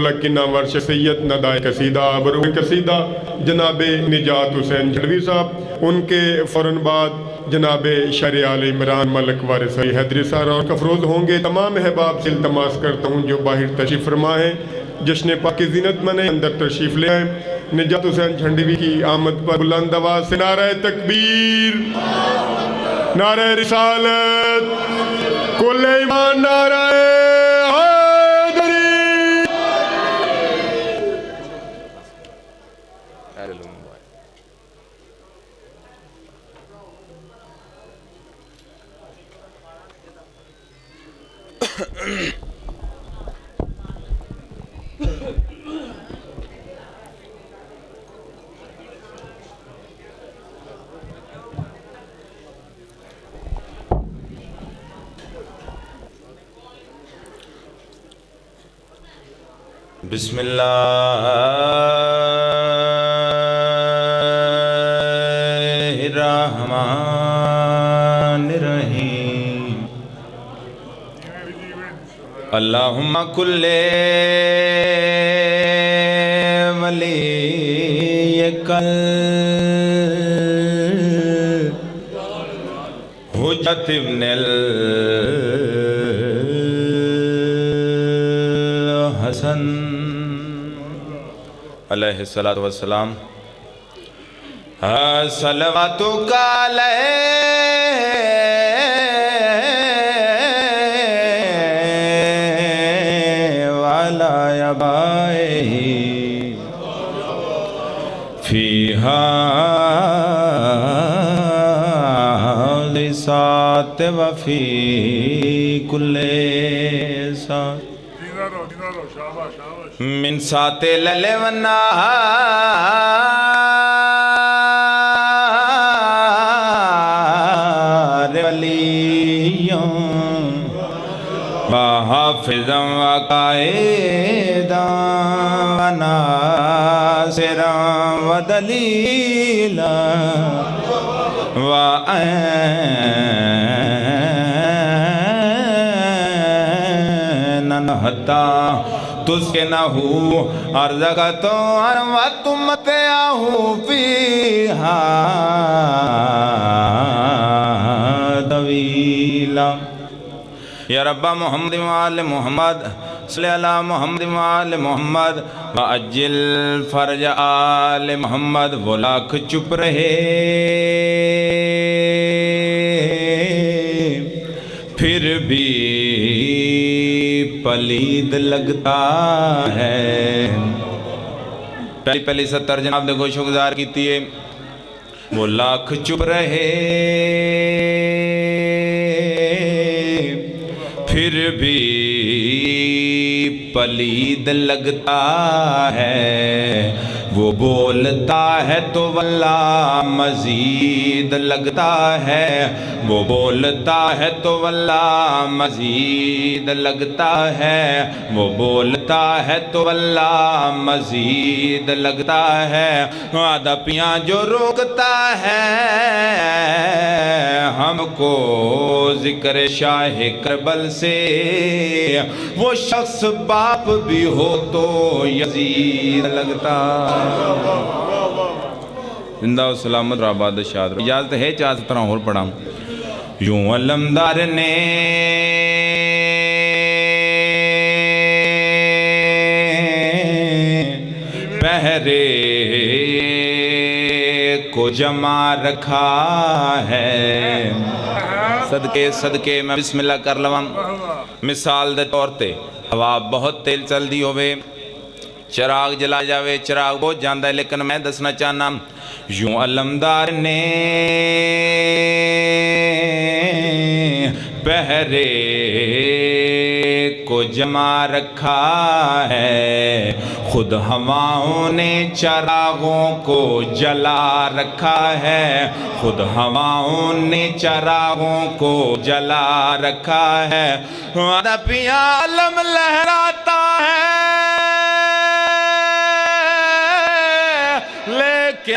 لکنہ ورش سید ندائے قصیدہ برو قصیدہ جناب نجات حسین جھڑوی صاحب، ان کے فوراً بعد جناب شرع آل عمران ملک وارث علی حیدری صاحب اور کفروز ہوں گے۔ تمام احباب سے التماس کرتا ہوں جو باہر تشریف فرما ہے، جشن پاک کی زینت منیں، اندر تشریف لے آئیں۔ نجات حسین جھنڈوی کی آمد پر بلند آواز سے نعرہ تکبیر، نعرہ رسالت، کل ایمان، نعرہ بسم اللہ الرحمن الرحیم اللہم کل ولیک الحجت ابن الحسن علیہ السلام صلواتک علیہ وعلی آبائہ فی ہذہ ساعۃ وفی کل ساعۃ من ساعت اللیل والنہار ولیاں وحافظا وقائدا وناصرا ودلیلا وعینا حتی تسکنہو ارزقتو وتمتعہو فیہا طویلا یا رب محمد وآل محمد صلی اللہ محمد وآل محمد وعجل فرج آل محمد وہ لاکھ چپ رہے پھر بھی پلید لگتا ہے۔ پہلی ستر جناب دے گوشو گزار کیتی ہے، وہ لاکھ چپ رہے پھر بھی پلید لگتا ہے، وہ بولتا ہے تو واللہ مزید لگتا ہے، وہ بولتا ہے تو واللہ مزید لگتا ہے، وہ بولتا ہے تو واللہ مزید لگتا ہے، وعدہ پیاں جو روکتا ہے ہم کو ذکر شاہ کربل سے، وہ شخص باپ بھی ہو تو یزید لگتا ہے۔ زندہ و سلامت راباد شاد رہا۔ اجازت ہے چاہ طرح اور پڑھا یوں علمدار نے پہرے کو جمع رکھا ہے۔ صدقے میں بسم اللہ کر لواں۔ مثال دے طور تے ہوا بہت تیل چل دی ہوئے، چراغ جلا جاوے، چراغ بہت جاندہ ہے، لیکن میں دسنا چاہنا یوں علمدار نے پہرے کو جمع رکھا ہے، خود ہواؤں نے چراغوں کو جلا رکھا ہے، خود ہواؤں نے چراغوں کو جلا رکھا ہے، وعدہ پیا علم لہراتا ہے لیکن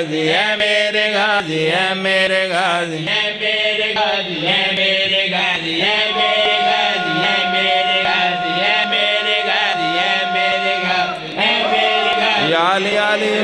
غازی ہے میرے غازی ہے میرے غازی ہے میرے غازی ہے میرے غازی ہے میرے غازی ہے میرے غازی ہے میرے غازی ہے میرے غازی ہے میرے غازی یا علی علی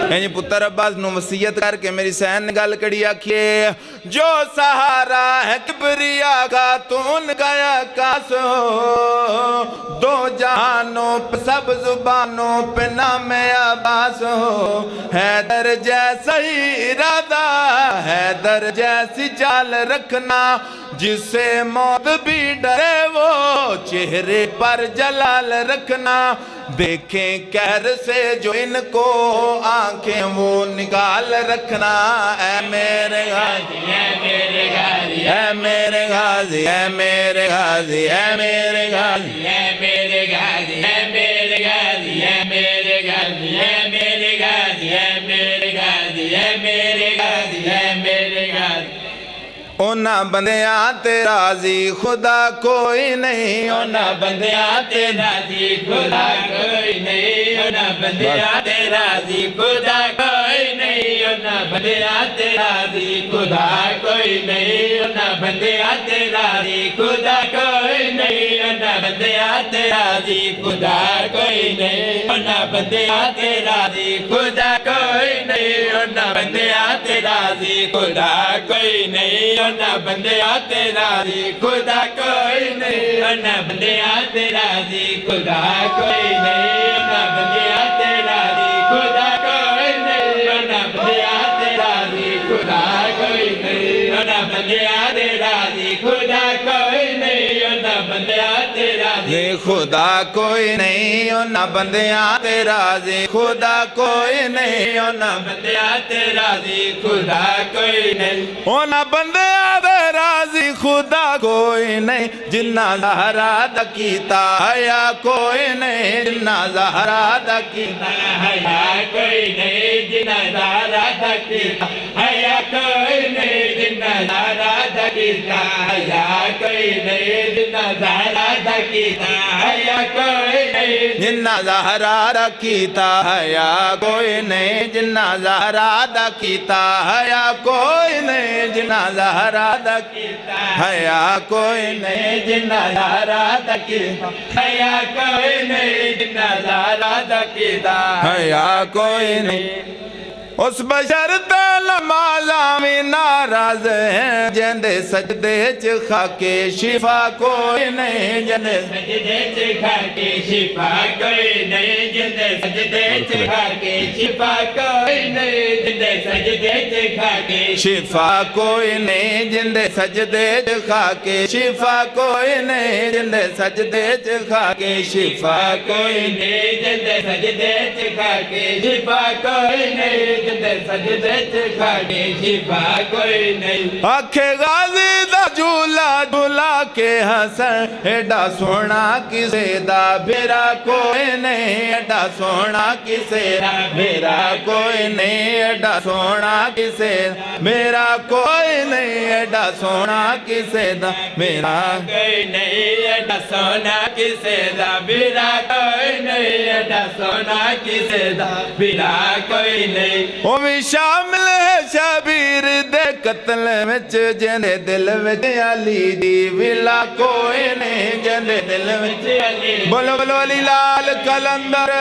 یعنی پتر عباس نو وصیت کر کے میری سین نے گل کڑی آکھیے جو سہارا ہے کبریا کا تون گیا کاس ہو دو جہانوں پہ سب زبانوں پہ نام عباس ہو حیدر جیسا ہی ارادہ حیدر جیسی چال رکھنا جس سے موت بھی ڈرے وہ چہرے پر جلال رکھنا دیکھیں کہر سے جو ان کو آنکھیں وہ نکال رکھنا اے میرے غازی اے میرے غازی اے میرے غازی اے میرے غازی اے میرے غازی اے میرے غازی اے میرے غازی اے میرے غازی اے میرے غازی اے میرے غازی اے میرے غازی اے میرے غازی اونا بندیاں تے راضی خدا کوئی نہیں اونا بندیاں تے راضی خدا کوئی نہیں اونا بندیاں تے راضی خدا کوئی نہیں اونا بندیاں تے راضی خدا کوئی نہیں اونا بندیاں تے راضی خدا کوئی نہیں اونا بندیاں تے راضی خدا کوئی نہیں اونا بندیاں تے راضی خدا کوئی نہیں اونا بندیاں تے راضی خدا کوئی نہیں اونا بندیاں تے راضی خدا کوئی نہیں اونا بندیاں تے راضی خدا کوئی نہیں اونا بندیاں تے راضی خدا کوئی نہیں اونا بندیاں تے راضی خدا کوئی نہیں اونا بندیاں تے راضی خدا کوئی نہیں اونا بندیاں تے راضی خدا کوئی نہیں اونا بندیاں تے راضی خدا کوئی نہیں اونا بندیاں تے راضی خدا کوئی نہیں اونا بندیاں تے راضی خدا کوئی نہیں جنہ زہرا دا کیتا حیا کوئی نہیں جنہ زہرا دا کیتا حیا کوئی نہیں جنہ زہرا دا کیتا حیا کوئی نہیں جنہ زہرا دا کیتا حیا کوئی نہیں جنہ زہرا دا کیتا حیا کوئی نہیں جنہ زہرا دا کیتا حیا کوئی نہیں جنہ زہرا دا کیتا حیا کوئی نہیں جنہ زہرا دا کیتا حیا کوئی نہیں جنہ زہرا دا کیتا حیا کوئی نہیں جنہ زہرا دا کیتا حیا کوئی نہیں اس بشر تے نمازاں میں ناراض ہیں جندے سجدے چ خاکے شفا کوئی نہیں جندے سجدے چ خاکے شفا کوئی نہیں جندے سجدے چ خاکے شفا کوئی نہیں جندے سجدے چ خاکے شفا کوئی نہیں جندے سجدے چ خاکے شفا کوئی نہیں جندے سجدے چ خاکے شفا کوئی نہیں جندے سجدے چ خاکے شفا کوئی نہیں جندے سجدے چ خاکے شفا کوئی نہیں آکھے غازی دا جھولا جھولا کے حسن ایڈا سونا کسے دا بھیرا کوئی نہیں ایڈا سونا کسے دا بھیرا کوئی نہیں ایڈا سونا کسے میرا کوئی نہیں ایڈا سونا کسے دا میرا کوئی نہیں ایڈا سونا کسے دا بھیرا کوئی نہیں ایڈا سونا کسے دا بھیرا کوئی نہیں وہ بھی شامل ہے شبیر دے قتل وچ جندے دل وچ علی دی ولا کوئی نہیں جندے دل وچ علی بولو بولو علی لال کلندر